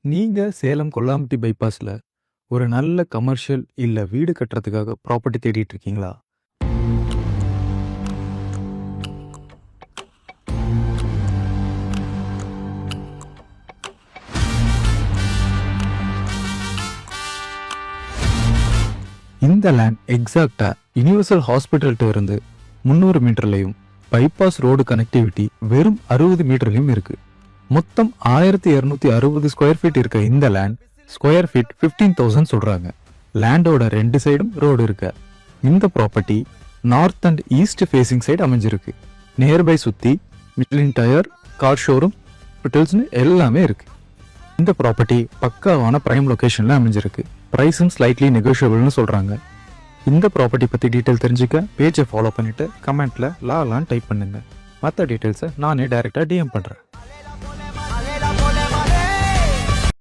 நீங்க சேலம் கொல்லாம்பட்டி பைபாஸ்ல ஒரு நல்ல கமர்ஷியல் இல்ல வீடு கட்டுறதுக்காக ப்ராப்பர்ட்டி தேடிட்டு இருக்கீங்களா? இந்த லேண்ட் எக்ஸாக்டா யுனிவர்சல் ஹாஸ்பிட்டல்கிட்ட இருந்து 300 மீட்டர்லையும் பைபாஸ் ரோடு கனெக்டிவிட்டி வெறும் 60 மீட்டர்லையும் இருக்கு. மொத்தம் 1260 ஸ்கொயர் ஃபீட் இருக்க இந்த லேண்ட் ஸ்கொயர் ஃபீட் 15,000 சொல்றாங்க. லேண்டோட 2 சைடும் ரோடு இருக்கு. இந்த property north and east facing side அமைஞ்சிருக்கு. நியர்பை சுத்தி மிஷ்லின் டயர், கார் ஷோரூம், ஹோட்டல்ஸ்னு எல்லாமே இருக்கு. இந்த ப்ராப்பர்ட்டி பக்காவான பிரைம் லொகேஷன்ல அமைஞ்சிருக்கு. பிரைஸும் ஸ்லைட்லி நெகோஷியபிள்னு சொல்றாங்க. இந்த ப்ராப்பர்ட்டி பத்தி டீட்டெயில் தெரிஞ்சுக்க பேஜை ஃபாலோ பண்ணிட்டு கமெண்ட்ல லாலான்னு டைப் பண்ணுங்க. மற்ற டீட்டெயில்ஸை நானே டைரக்டா டிஎம் பண்றேன்.